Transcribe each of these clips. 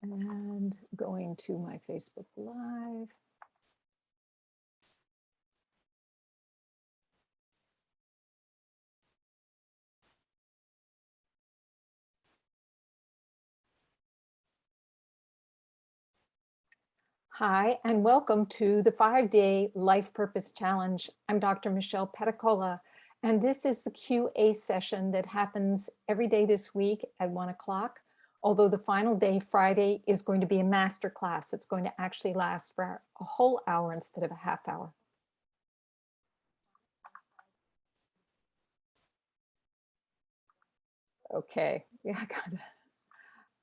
And going to my Facebook Live. Hi, and welcome to the 5-Day Life Purpose Challenge. I'm Dr. Michelle Petacola, and this is the QA session that happens every day this week at 1 o'clock. Although the final day, Friday, is going to be a master class. It's going to actually last for a whole hour instead of a half hour. Okay, yeah,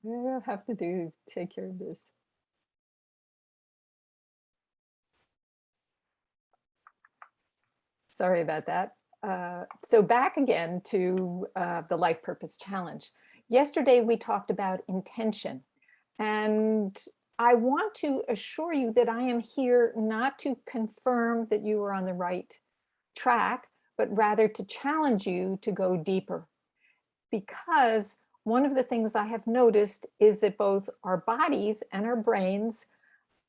I have to take care of this. Sorry about that. So back again to the Life Purpose Challenge. Yesterday we talked about intention, and I want to assure you that I am here not to confirm that you are on the right track, but rather to challenge you to go deeper. Because one of the things I have noticed is that both our bodies and our brains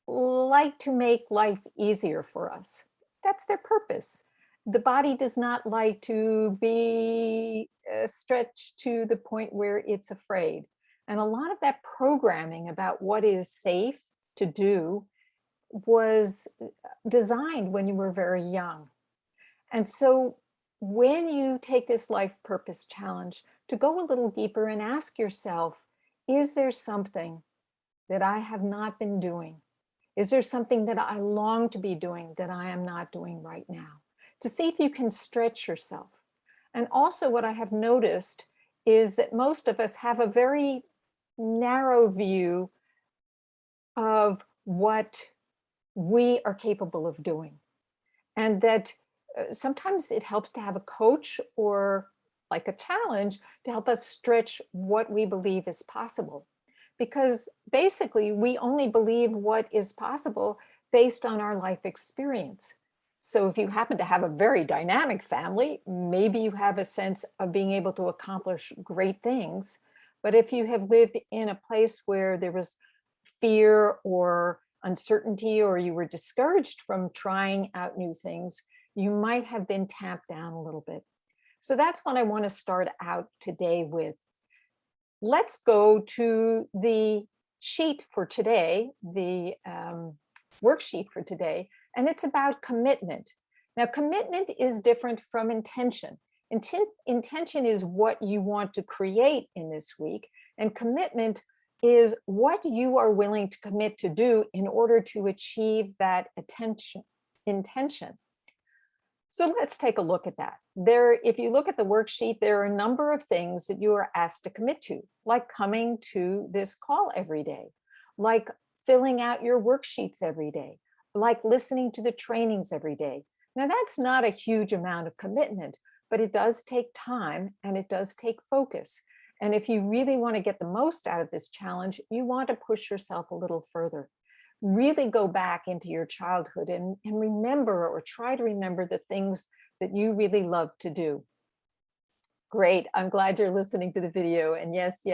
like to make life easier for us. That's their purpose. The body does not like to be stretched to the point where it's afraid. And a lot of that programming about what is safe to do was designed when you were very young. And so when you take this life purpose challenge, to go a little deeper and ask yourself, is there something that I have not been doing? Is there something that I long to be doing that I am not doing right now? To see if you can stretch yourself. And also what I have noticed is that most of us have a very narrow view of what we are capable of doing. And that sometimes it helps to have a coach or like a challenge to help us stretch what we believe is possible. Because basically we only believe what is possible based on our life experience. So if you happen to have a very dynamic family, maybe you have a sense of being able to accomplish great things. But if you have lived in a place where there was fear or uncertainty, or you were discouraged from trying out new things, you might have been tamped down a little bit. So that's what I want to start out today with. Let's go to the sheet for today, the worksheet for today, and it's about commitment. Now, commitment is different from intention. Intention is what you want to create in this week, and commitment is what you are willing to commit to do in order to achieve that intention. So let's take a look at that. If you look at the worksheet, there are a number of things that you are asked to commit to, like coming to this call every day, like filling out your worksheets every day, like listening to the trainings every day. Now, that's not a huge amount of commitment, but it does take time and it does take focus. And if you really want to get the most out of this challenge, you want to push yourself a little further. Really go back into your childhood and remember, or try to remember, the things that you really love to do. Great, I'm glad you're listening to the video. And yes,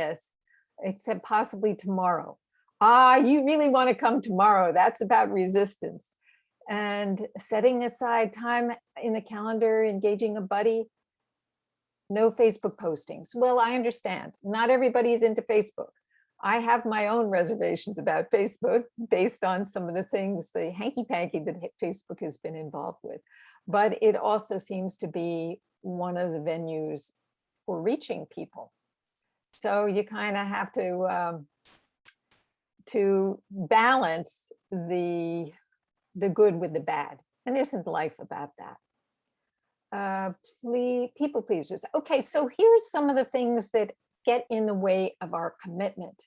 except possibly tomorrow. You really want to come tomorrow. That's about resistance. And setting aside time in the calendar, engaging a buddy. No Facebook postings. Well, I understand. Not everybody's into Facebook. I have my own reservations about Facebook based on some of the things, the hanky-panky that Facebook has been involved with. But it also seems to be one of the venues for reaching people. So you kind of have to balance the good with the bad. And isn't life about that? People pleasers. Okay, so here's some of the things that get in the way of our commitment.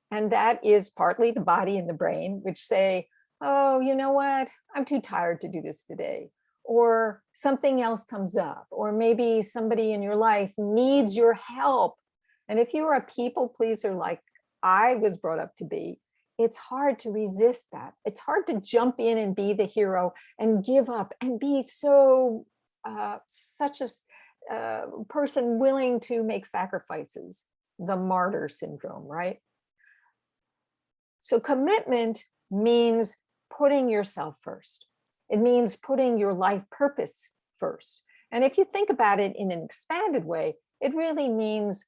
And that is partly the body and the brain, which say, oh, you know what? I'm too tired to do this today. Or something else comes up, or maybe somebody in your life needs your help. And if you're a people pleaser like I was brought up to be, it's hard to resist that. It's hard to jump in and be the hero and give up and be such a person willing to make sacrifices, the martyr syndrome, right? So commitment means putting yourself first. It means putting your life purpose first. And if you think about it in an expanded way, it really means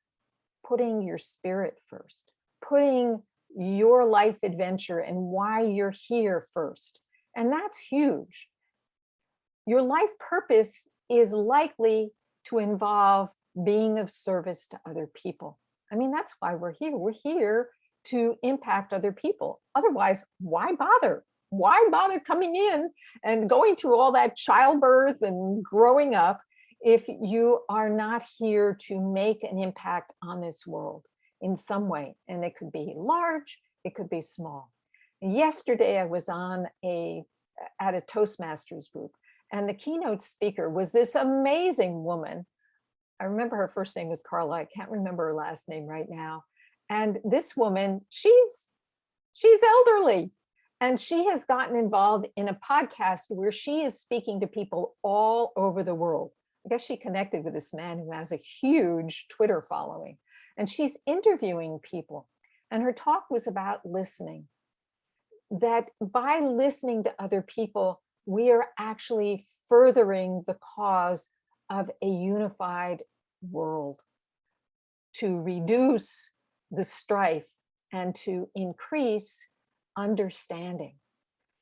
putting your spirit first, putting your life adventure and why you're here first. And that's huge. Your life purpose is likely to involve being of service to other people. I mean, that's why we're here. We're here to impact other people. Otherwise, why bother? Why bother coming in and going through all that childbirth and growing up if you are not here to make an impact on this world in some way? And it could be large, it could be small. Yesterday, I was at a Toastmasters group, and the keynote speaker was this amazing woman. I remember her first name was Carla. I can't remember her last name right now. And this woman, she's elderly, and she has gotten involved in a podcast where she is speaking to people all over the world. I guess she connected with this man who has a huge Twitter following, and she's interviewing people. And her talk was about listening, that by listening to other people, we are actually furthering the cause of a unified world, to reduce the strife and to increase understanding.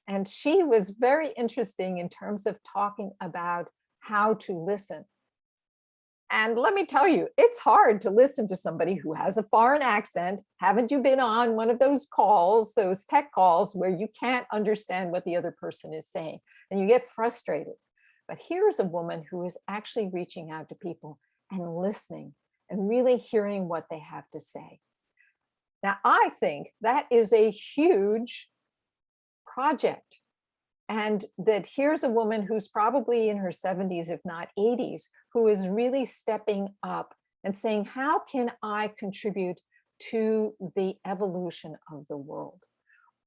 And she was very interesting in terms of talking about how to listen. And let me tell you, it's hard to listen to somebody who has a foreign accent. Haven't you been on one of those calls, those tech calls, where you can't understand what the other person is saying and you get frustrated? But here's a woman who is actually reaching out to people and listening and really hearing what they have to say. Now, I think that is a huge project. And that here's a woman who's probably in her 70s, if not 80s, who is really stepping up and saying, how can I contribute to the evolution of the world?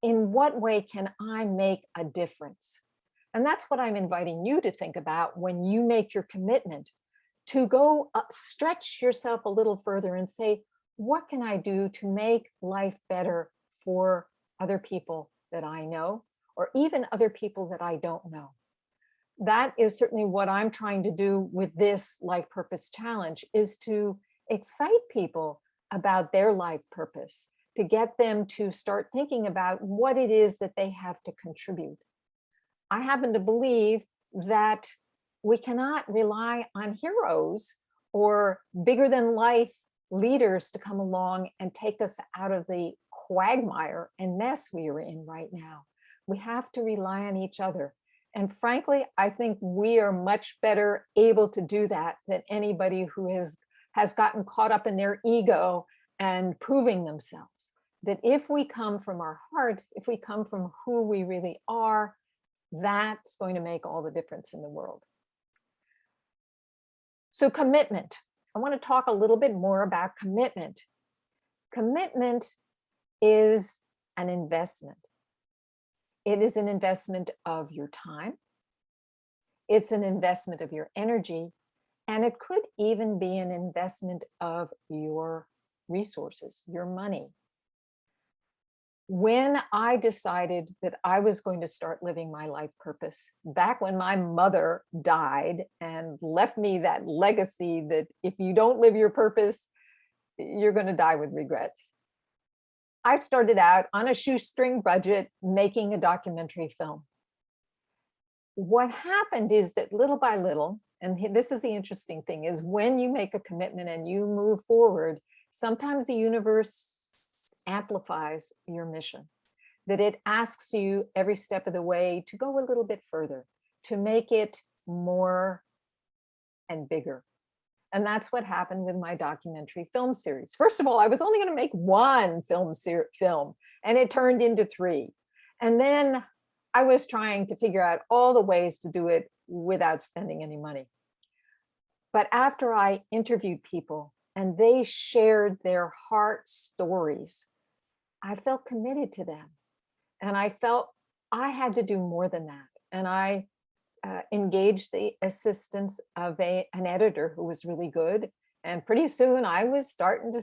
In what way can I make a difference? And that's what I'm inviting you to think about when you make your commitment, to go stretch yourself a little further and say, what can I do to make life better for other people that I know, or even other people that I don't know? That is certainly what I'm trying to do with this Life Purpose Challenge, is to excite people about their life purpose, to get them to start thinking about what it is that they have to contribute. I happen to believe that we cannot rely on heroes or bigger than life leaders to come along and take us out of the quagmire and mess we are in right now. We have to rely on each other. And frankly, I think we are much better able to do that than anybody who has gotten caught up in their ego and proving themselves. That if we come from our heart, if we come from who we really are, that's going to make all the difference in the world. So commitment. I want to talk a little bit more about commitment. Commitment is an investment. It is an investment of your time. It's an investment of your energy, and it could even be an investment of your resources, your money. When I decided that I was going to start living my life purpose, back when my mother died and left me that legacy that if you don't live your purpose, you're going to die with regrets, I started out on a shoestring budget making a documentary film. What happened is that little by little, and this is the interesting thing, is when you make a commitment and you move forward, sometimes the universe amplifies your mission, that it asks you every step of the way to go a little bit further, to make it more and bigger. And that's what happened with my documentary film series. First of all, I was only going to make one film, and it turned into 3. And then I was trying to figure out all the ways to do it without spending any money. But after I interviewed people and they shared their heart stories, I felt committed to them. And I felt I had to do more than that. And I engaged the assistance of an editor who was really good. And pretty soon I was starting to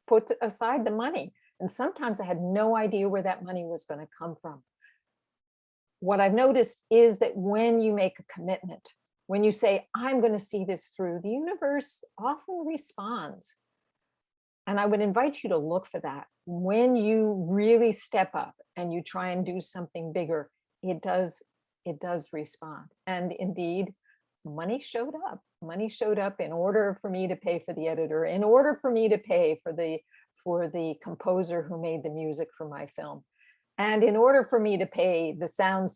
put aside the money And sometimes I had no idea where that money was going to come from. What I've noticed is that when you make a commitment, when you say, I'm going to see this through, the universe often responds. And I would invite you to look for that. When you really step up and you try and do something bigger, it does respond. And indeed, money showed up. Money showed up in order for me to pay for the editor, in order for me to pay for the composer who made the music for my film, and in order for me to pay the sound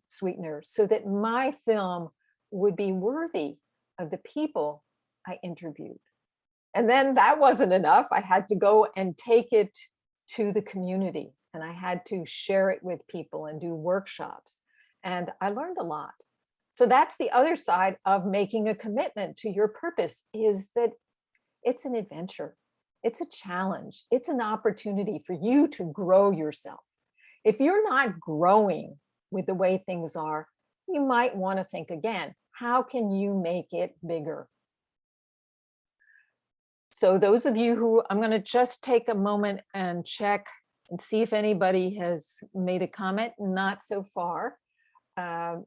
sweetener so that my film would be worthy of the people I interviewed. And then that wasn't enough. I had to go and take it to the community, and I had to share it with people and do workshops. And I learned a lot. So that's the other side of making a commitment to your purpose, is that it's an adventure. It's a challenge. It's an opportunity for you to grow yourself. If you're not growing with the way things are, you might want to think again, how can you make it bigger? So those of you who, I'm going to just take a moment and check and see if anybody has made a comment. Not so far. I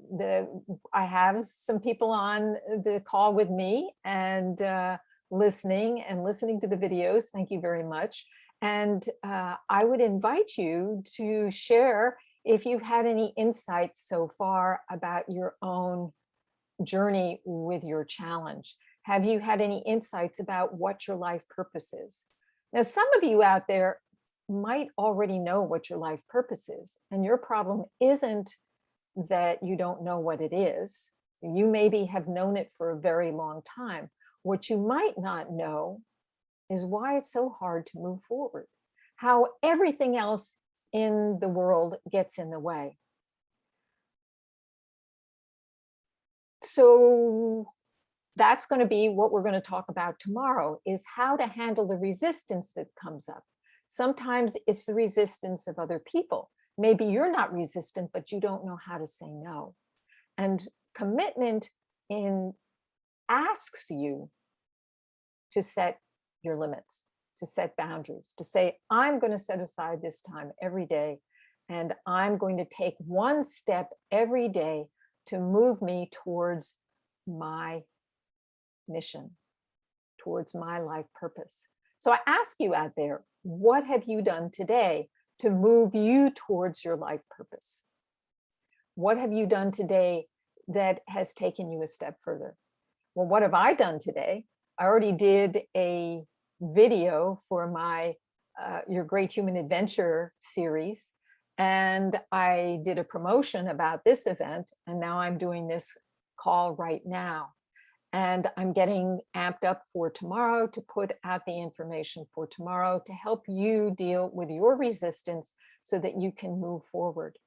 have some people on the call with me and listening to the videos. Thank you very much. And I would invite you to share if you've had any insights so far about your own journey with your challenge. Have you had any insights about what your life purpose is? Now, some of you out there might already know what your life purpose is, and your problem isn't that you don't know what it is. You maybe have known it for a very long time. What you might not know is why it's so hard to move forward, how everything else in the world gets in the way. So that's going to be what we're going to talk about tomorrow, is how to handle the resistance that comes up. Sometimes it's the resistance of other people. Maybe you're not resistant, but you don't know how to say no. And commitment asks you to set your limits, to set boundaries, to say, I'm going to set aside this time every day, and I'm going to take one step every day to move me towards my mission, towards my life purpose. So I ask you out there, what have you done today to move you towards your life purpose? What have you done today that has taken you a step further? Well, what have I done today? I already did a video for my Your Great Human Adventure series, and I did a promotion about this event, and now I'm doing this call right now. And I'm getting amped up for tomorrow to put out the information for tomorrow to help you deal with your resistance so that you can move forward.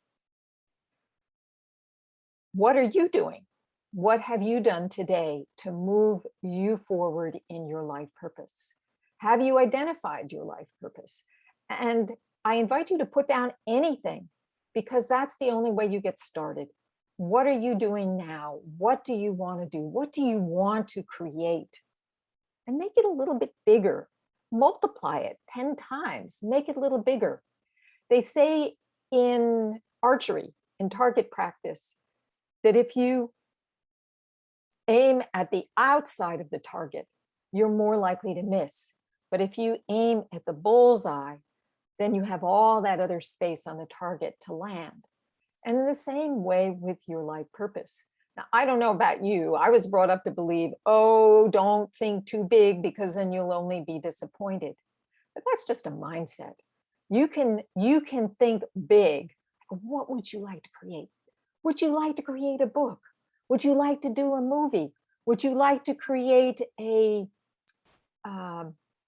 What are you doing? What have you done today to move you forward in your life purpose? Have you identified your life purpose? And I invite you to put down anything, because that's the only way you get started. What are you doing now? What do you want to do? What do you want to create? And make it a little bit bigger. Multiply it 10 times. Make it a little bigger. They say in archery, in target practice, that if you aim at the outside of the target, you're more likely to miss. But if you aim at the bullseye, then you have all that other space on the target to land. And in the same way with your life purpose. Now, I don't know about you. I was brought up to believe, oh, don't think too big, because then you'll only be disappointed. But that's just a mindset. You can think big. What would you like to create? Would you like to create a book? Would you like to do a movie? Would you like to create a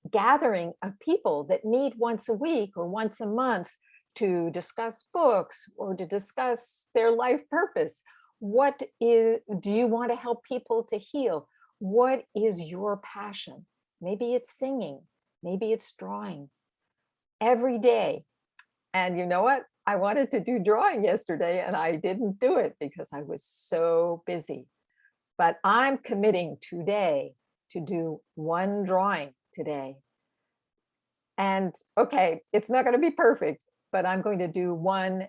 gathering of people that meet once a week or once a month to discuss books or to discuss their life purpose? Do you want to help people to heal? What is your passion? Maybe it's singing, maybe it's drawing. Every day. And you know what? I wanted to do drawing yesterday and I didn't do it because I was so busy. But I'm committing today to do one drawing today. And okay, it's not going to be perfect, but I'm going to do one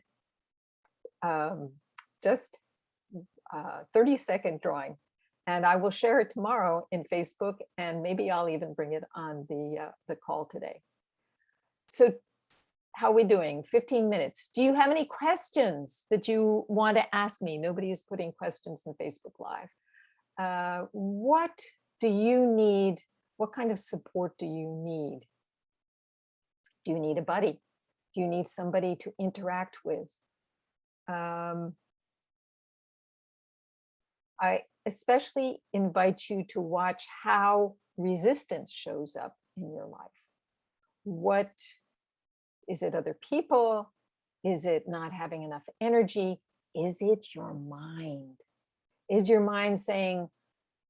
just 30-second drawing. And I will share it tomorrow in Facebook, and maybe I'll even bring it on the call today. So how are we doing? 15 minutes. Do you have any questions that you want to ask me? Nobody is putting questions in Facebook Live. What do you need? What kind of support do you need? Do you need a buddy? Do you need somebody to interact with? I especially invite you to watch how resistance shows up in your life. What is it? Other people? Is it not having enough energy? Is it your mind? Is your mind saying,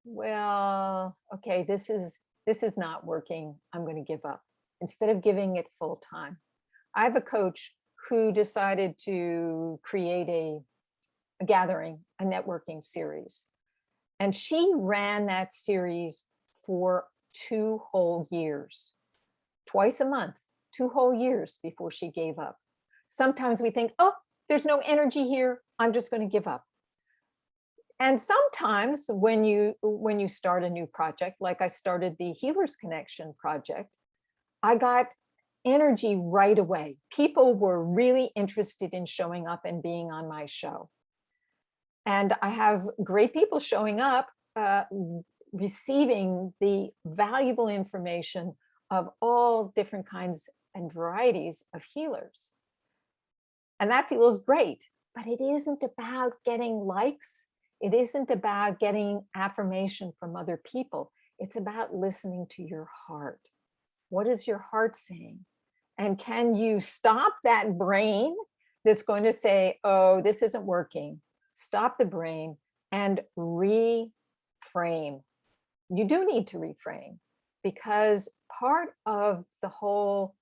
well, okay, this is not working, I'm going to give up, instead of giving it full time? I have a coach who decided to create a gathering, a networking series. And she ran that series for 2 whole years, twice a month, 2 whole years before she gave up. Sometimes we think, oh, there's no energy here, I'm just going to give up. And sometimes when you start a new project, like I started the Healers Connection project, I got energy right away. People were really interested in showing up and being on my show. And I have great people showing up, receiving the valuable information of all different kinds and varieties of healers. And that feels great, but it isn't about getting likes. It isn't about getting affirmation from other people. It's about listening to your heart. What is your heart saying? And can you stop that brain that's going to say, oh, this isn't working? Stop the brain and reframe. You do need to reframe, because part of the whole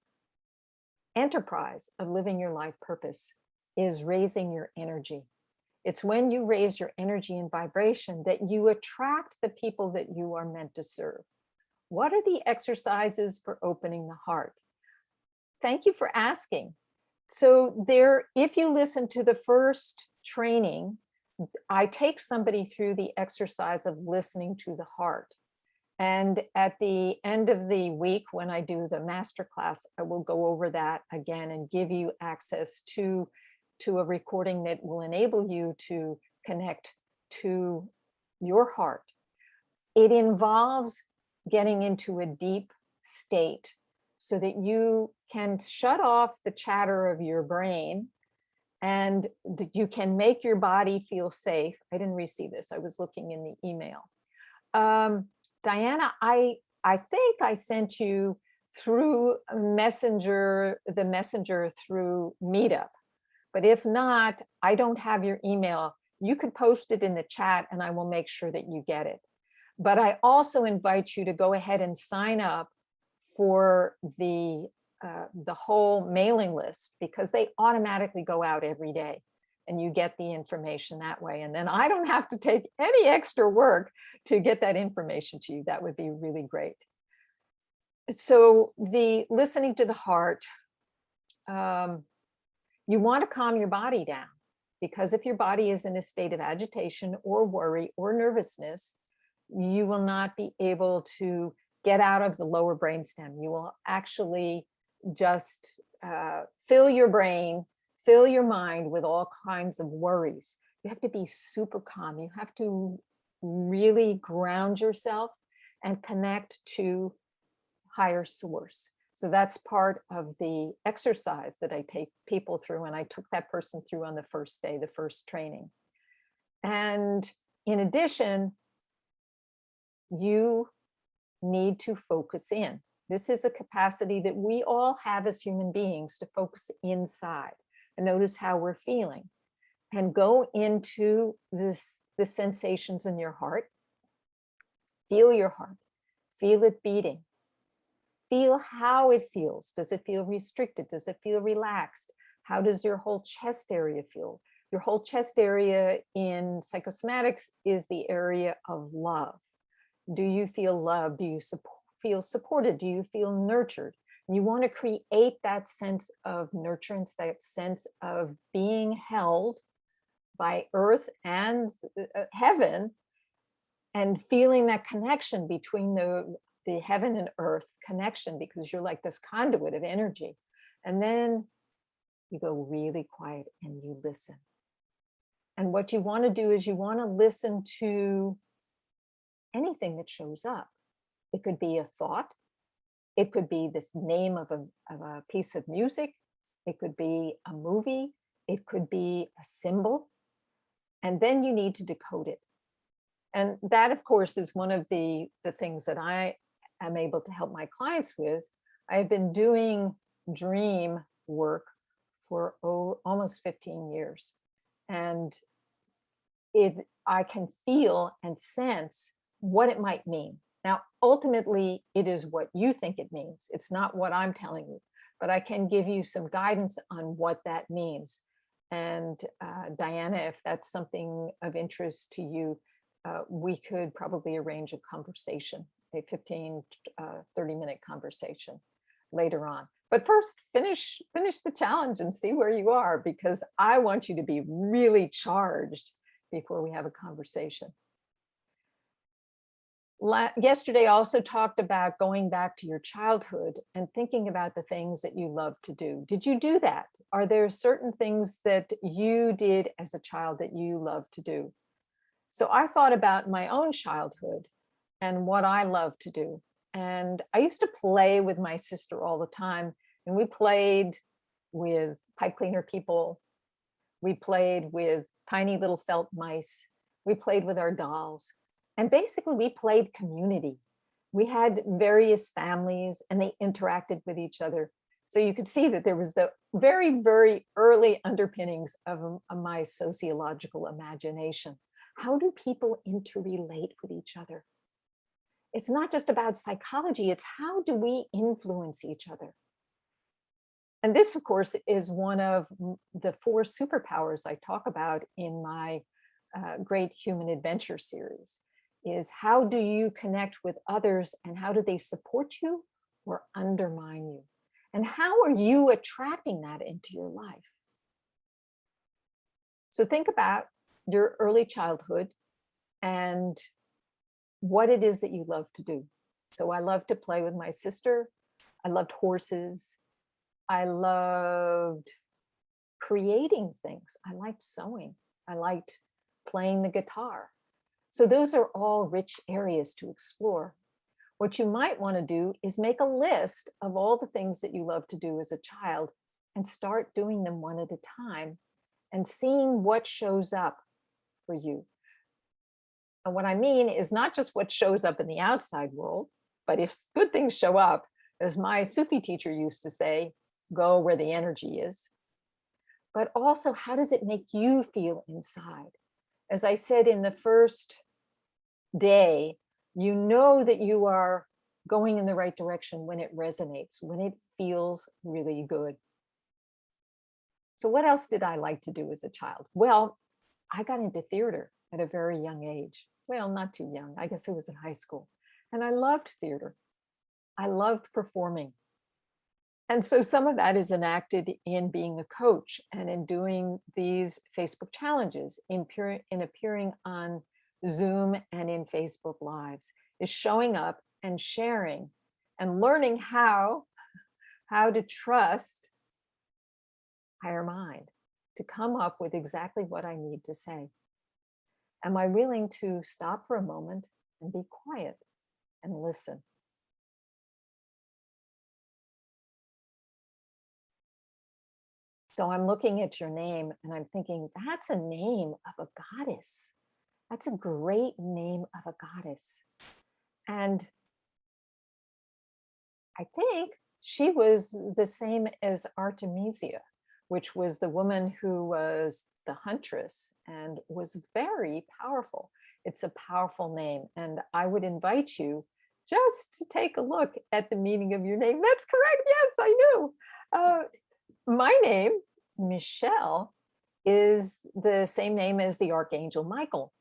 enterprise of living your life purpose is raising your energy. It's when you raise your energy and vibration that you attract the people that you are meant to serve. What are the exercises for opening the heart? Thank you for asking. So there, if you listen to the first training, I take somebody through the exercise of listening to the heart. And at the end of the week, when I do the masterclass, I will go over that again and give you access to a recording that will enable you to connect to your heart. It involves getting into a deep state so that you can shut off the chatter of your brain and that you can make your body feel safe. I didn't receive this. I was looking in the email. Diana, I think I sent you through Messenger, the Messenger through Meetup. But if not, I don't have your email. You could post it in the chat and I will make sure that you get it. But I also invite you to go ahead and sign up for the whole mailing list, because they automatically go out every day and you get the information that way. And then I don't have to take any extra work to get that information to you. That would be really great. So the listening to the heart, you want to calm your body down, because if your body is in a state of agitation or worry or nervousness, you will not be able to get out of the lower brainstem. You will actually just fill your brain, fill your mind with all kinds of worries. You have to be super calm. You have to really ground yourself and connect to higher source. So that's part of the exercise that I take people through, and I took that person through on the first day, the first training. And in addition, you need to focus in. This is a capacity that we all have as human beings, to focus inside and notice how we're feeling and go into the sensations in your heart. Feel your heart, feel it beating. Feel how it feels. Does it feel restricted? Does it feel relaxed? How does your whole chest area feel? Your whole chest area in psychosomatics is the area of love. Do you feel loved? Do you feel supported? Do you feel nurtured? You want to create that sense of nurturance, that sense of being held by earth and heaven, and feeling that connection between the heaven and earth connection, because you're like this conduit of energy. And then you go really quiet and you listen. And what you want to do is you want to listen to anything that shows up. It could be a thought. It could be this name of a piece of music. It could be a movie. It could be a symbol. And then you need to decode it. And that, of course, is one of the things that I am able to help my clients with. I've been doing dream work for almost 15 years. And I can feel and sense what it might mean. Now, ultimately, it is what you think it means. It's not what I'm telling you, but I can give you some guidance on what that means. And Diana, if that's something of interest to you, we could probably arrange a conversation, a 15, 30-minute conversation later on. But first, finish the challenge and see where you are, because I want you to be really charged before we have a conversation. Yesterday, I also talked about going back to your childhood and thinking about the things that you love to do. Did you do that? Are there certain things that you did as a child that you love to do? So I thought about my own childhood and what I love to do. And I used to play with my sister all the time. And we played with pipe cleaner people. We played with tiny little felt mice. We played with our dolls. And basically, we played community. We had various families and they interacted with each other. So you could see that there was the very, very early underpinnings of my sociological imagination. How do people interrelate with each other? It's not just about psychology, it's how do we influence each other? And this, of course, is one of the 4 superpowers I talk about in my Great Human Adventure series, is how do you connect with others and how do they support you or undermine you? And how are you attracting that into your life? So think about your early childhood and what it is that you love to do. So I love to play with my sister. I loved horses. I loved creating things. I liked sewing. I liked playing the guitar. So those are all rich areas to explore. What you might want to do is make a list of all the things that you love to do as a child and start doing them one at a time and seeing what shows up for you. And what I mean is not just what shows up in the outside world, but if good things show up, as my Sufi teacher used to say, go where the energy is. But also, how does it make you feel inside? As I said in the first day, you know that you are going in the right direction when it resonates, when it feels really good. So what else did I like to do as a child? Well, I got into theater at a very young age. Well, not too young. I guess it was in high school. And I loved theater. I loved performing. And so some of that is enacted in being a coach and in doing these Facebook challenges, in appearing on Zoom and in Facebook Lives, is showing up and sharing and learning how to trust higher mind to come up with exactly what I need to say. Am I willing to stop for a moment and be quiet and listen? So I'm looking at your name and I'm thinking, that's a name of a goddess. That's a great name of a goddess. And I think she was the same as Artemisia, which was the woman who was the huntress and was very powerful. It's a powerful name. And I would invite you just to take a look at the meaning of your name. That's correct. Yes, I knew. My name, Michelle, is the same name as the Archangel Michael.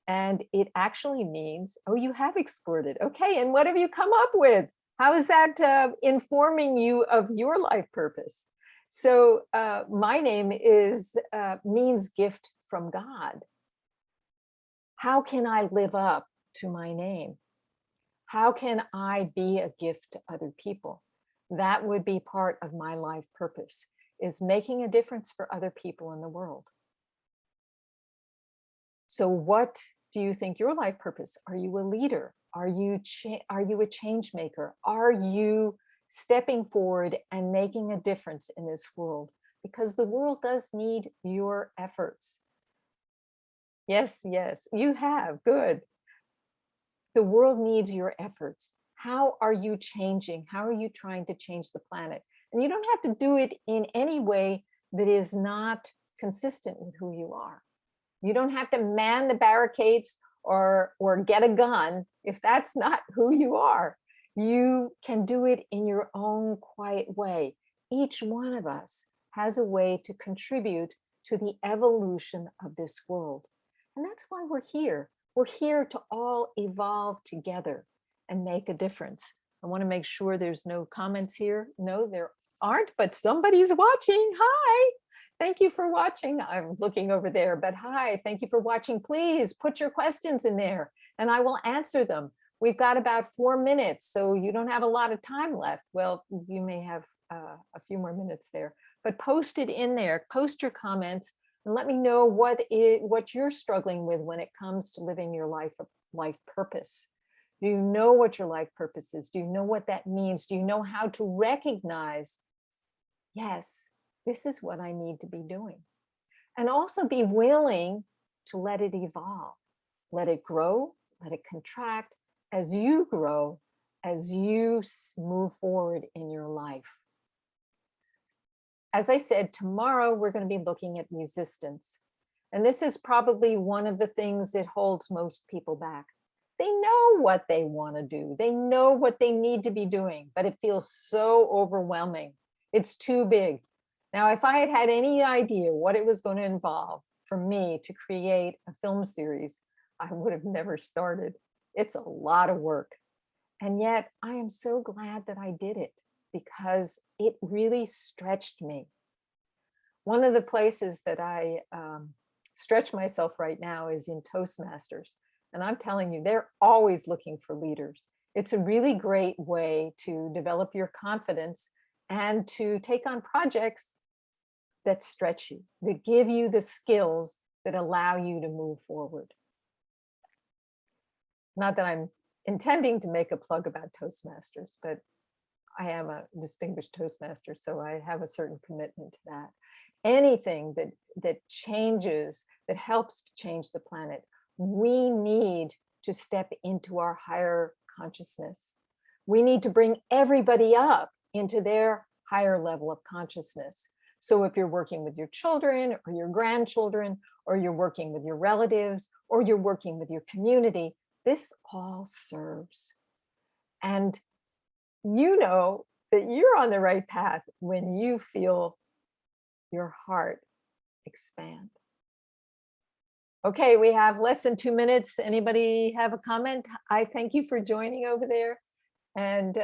And it actually means, oh, you have explored it. Okay, and what have you come up with? How is that informing you of your life purpose? So my name is means gift from God. How can I live up to my name? How can I be a gift to other people? That would be part of my life purpose, is making a difference for other people in the world. So what do you think your life purpose? Are you a leader? Are you a change maker? Are you stepping forward and making a difference in this world? Because the world does need your efforts. Yes, yes, you have. Good. The world needs your efforts. How are you changing? How are you trying to change the planet? And you don't have to do it in any way that is not consistent with who you are. You don't have to man the barricades or get a gun if that's not who you are. You can do it in your own quiet way. Each one of us has a way to contribute to the evolution of this world. And that's why we're here. We're here to all evolve together and make a difference. I want to make sure there's no comments here. No, there aren't, but somebody's watching. Hi. Thank you for watching. I'm looking over there, but hi, thank you for watching. Please put your questions in there and I will answer them. We've got about 4 minutes, so you don't have a lot of time left. Well, you may have a few more minutes there, but post it in there, post your comments and let me know what you're struggling with when it comes to living your life purpose. Do you know what your life purpose is? Do you know what that means? Do you know how to recognize, yes, this is what I need to be doing? And also be willing to let it evolve, let it grow, let it contract as you grow, as you move forward in your life. As I said, tomorrow we're going to be looking at resistance. And this is probably one of the things that holds most people back. They know what they want to do. They know what they need to be doing, but it feels so overwhelming. It's too big. Now, if I had had any idea what it was going to involve for me to create a film series, I would have never started. It's a lot of work. And yet I am so glad that I did it because it really stretched me. One of the places that I stretch myself right now is in Toastmasters. And I'm telling you, they're always looking for leaders. It's a really great way to develop your confidence and to take on projects that stretch you, that give you the skills that allow you to move forward. Not that I'm intending to make a plug about Toastmasters, but I am a distinguished Toastmaster, so I have a certain commitment to that. Anything that changes, that helps to change the planet, we need to step into our higher consciousness. We need to bring everybody up into their higher level of consciousness. So if you're working with your children or your grandchildren, or you're working with your relatives, or you're working with your community, this all serves. And you know that you're on the right path when you feel your heart expand. Okay, we have less than 2 minutes. Anybody have a comment? I thank you for joining over there. And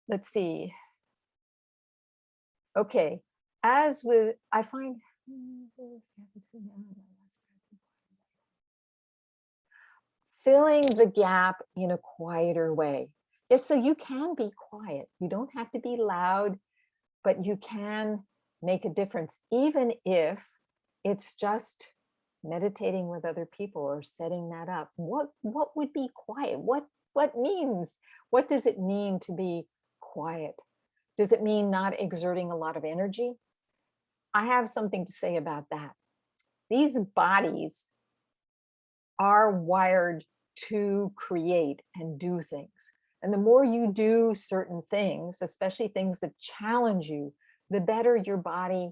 let's see. Okay, as with, I find, filling the gap in a quieter way. Yes, so you can be quiet. You don't have to be loud, but you can make a difference, even if it's just meditating with other people or setting that up. What would be quiet? What does it mean to be quiet? Does it mean not exerting a lot of energy? I have something to say about that. These bodies are wired to create and do things. And the more you do certain things, especially things that challenge you, the better your body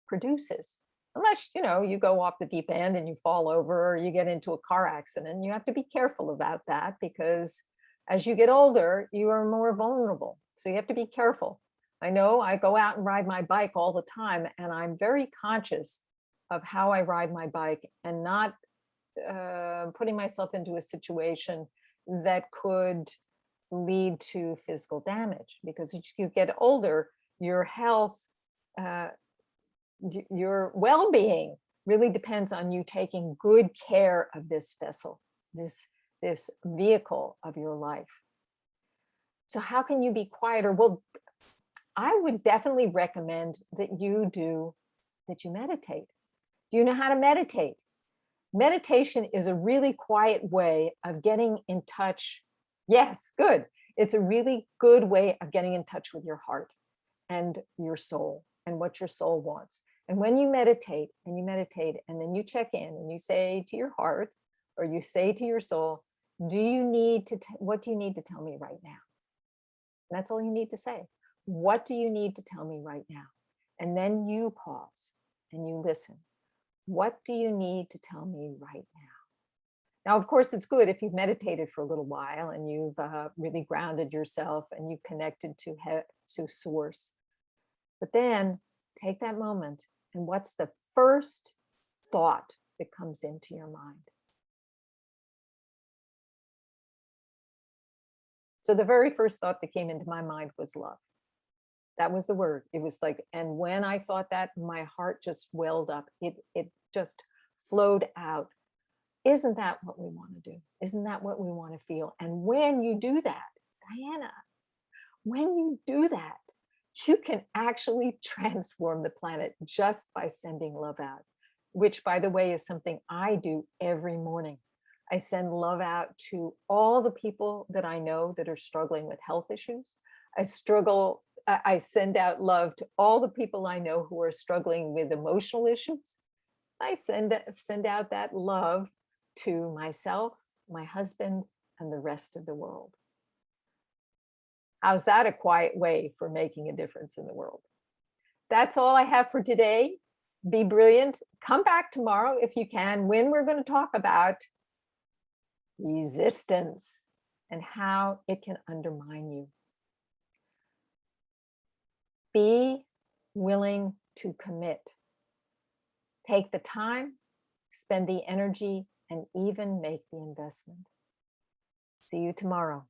produces. Unless, you go off the deep end and you fall over or you get into a car accident, you have to be careful about that because as you get older, you are more vulnerable. So you have to be careful. I know I go out and ride my bike all the time and I'm very conscious of how I ride my bike and not putting myself into a situation that could lead to physical damage, because as you get older, your health, uh, your well-being really depends on you taking good care of this vessel, this vehicle of your life. So how can you be quieter? Well, I would definitely recommend that you meditate. Do you know how to meditate? Meditation is a really quiet way of getting in touch. Yes, good. It's a really good way of getting in touch with your heart and your soul and what your soul wants. And when you meditate and then you check in and you say to your heart or you say to your soul, what do you need to tell me right now? And that's all you need to say. What do you need to tell me right now? And then you pause and you listen. What do you need to tell me right now? Now, of course, it's good if you've meditated for a little while and you've really grounded yourself and you've connected to source. But then take that moment, and what's the first thought that comes into your mind? So the very first thought that came into my mind was love. That was the word. It was like, and when I thought that, my heart just welled up. It just flowed out. Isn't that what we want to do? Isn't that what we want to feel? And when you do that, Diana, when you do that, you can actually transform the planet just by sending love out, which, by the way, is something I do every morning. I send love out to all the people that I know that are struggling with health issues. I send out love to all the people I know who are struggling with emotional issues. I send out that love to myself, my husband, and the rest of the world. How's that a quiet way for making a difference in the world? That's all I have for today. Be brilliant. Come back tomorrow if you can, when we're going to talk about resistance and how it can undermine you. Be willing to commit. Take the time, spend the energy, and even make the investment. See you tomorrow.